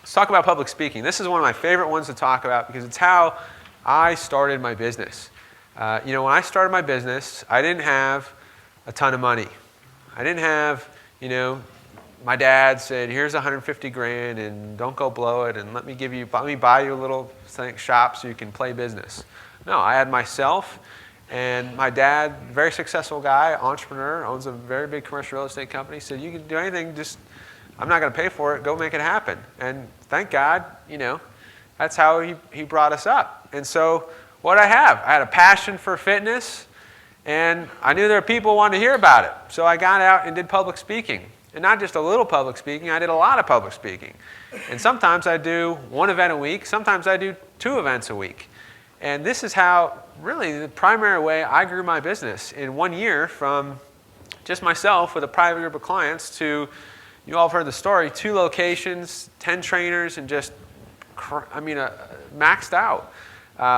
Let's talk about public speaking. This is one of my favorite ones to talk about because it's how I started my business. When I started my business, I didn't have a ton of money. I didn't have, my dad said, here's 150 grand and don't go blow it and let me buy you a little shop so you can play business. No, I had myself and my dad, very successful guy, entrepreneur, owns a very big commercial real estate company, said you can do anything, just I'm not going to pay for it, go make it happen. And thank God, that's how he brought us up. And so what I had a passion for fitness, and I knew there were people who wanted to hear about it. So I got out and did public speaking. And not just a little public speaking, I did a lot of public speaking. And sometimes I do one event a week, sometimes I do 2 events a week. And this is how, really, the primary way I grew my business in 1 year from just myself with a private group of clients to, you all have heard the story, 2 locations, 10 trainers, and just, maxed out.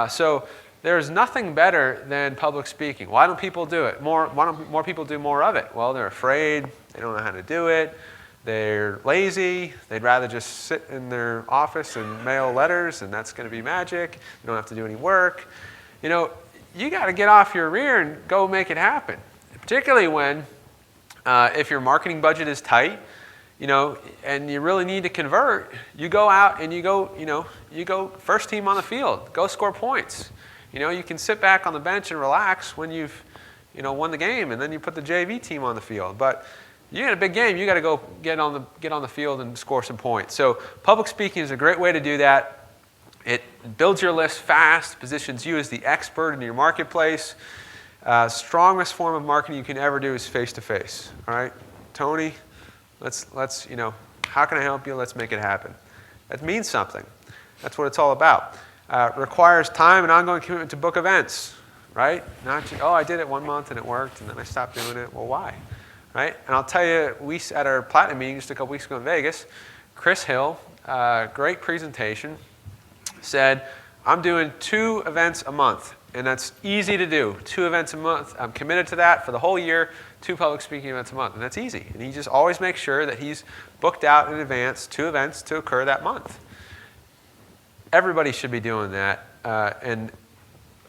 So there's nothing better than public speaking. Why don't people do it? Why don't more people do more of it? Well, they're afraid. They don't know how to do it. They're lazy. They'd rather just sit in their office and mail letters, and that's going to be magic. You don't have to do any work. You got to get off your rear and go make it happen, particularly when if your marketing budget is tight, and you really need to convert, you go out and you go first team on the field, go score points. You can sit back on the bench and relax when you've, won the game, and then you put the JV team on the field. But you in a big game, you got to go get on the field and score some points. So public speaking is a great way to do that. It builds your list fast, positions you as the expert in your marketplace. Strongest form of marketing you can ever do is face-to-face. All right, Tony. Let's how can I help you? Let's make it happen. That means something. That's what it's all about. Requires time and ongoing commitment to book events, right? Not just, I did it 1 month and it worked and then I stopped doing it. Well, why? Right? And I'll tell you, at our Platinum meeting just a couple weeks ago in Vegas, Chris Hill, great presentation, said, I'm doing 2 events a month. And that's easy to do. 2 events a month. I'm committed to that for the whole year, 2 public speaking events a month. And that's easy. And he just always makes sure that he's booked out in advance 2 events to occur that month. Everybody should be doing that.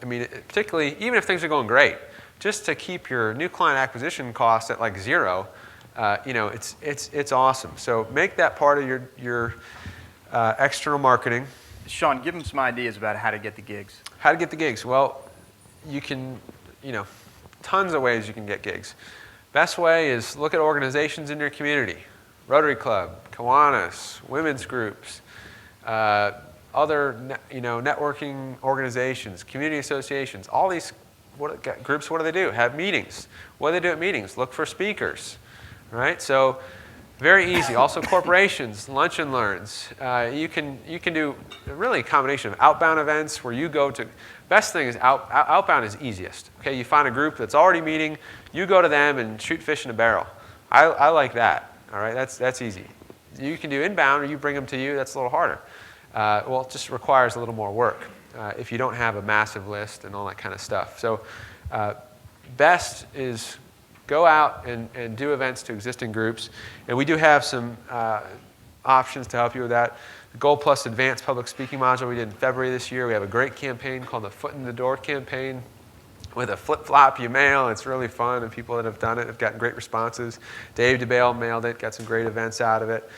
Particularly, even if things are going great, just to keep your new client acquisition costs at like 0, it's awesome. So make that part of your external marketing. Sean, give them some ideas about how to get the gigs. How to get the gigs? Well, you can, tons of ways you can get gigs. Best way is look at organizations in your community. Rotary Club, Kiwanis, women's groups, other networking organizations, community associations, all these groups, what do they do? Have meetings. What do they do at meetings? Look for speakers, right? So very easy. Also corporations, lunch and learns. You can do really a combination of outbound events where you go to, best thing is outbound is easiest. Okay, you find a group that's already meeting, you go to them and shoot fish in a barrel. I like that, all right? That's easy. You can do inbound or you bring them to you, that's a little harder. It just requires a little more work if you don't have a massive list and all that kind of stuff. So best is go out and do events to existing groups. And we do have some options to help you with that. The Gold Plus Advanced Public Speaking module we did in February this year. We have a great campaign called the Foot in the Door campaign with a flip-flop you mail. It's really fun, and people that have done it have gotten great responses. Dave DeBale mailed it, got some great events out of it.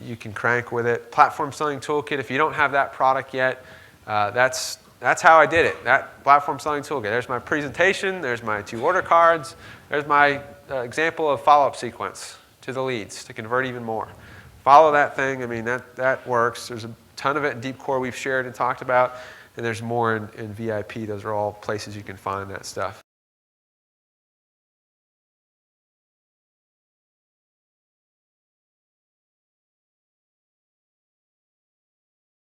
You can crank with it. Platform Selling Toolkit, if you don't have that product yet, that's how I did it. That Platform Selling Toolkit. There's my presentation. There's my 2 order cards. There's my example of follow-up sequence to the leads to convert even more. Follow that thing. That works. There's a ton of it in Deep Core we've shared and talked about, and there's more in VIP. Those are all places you can find that stuff.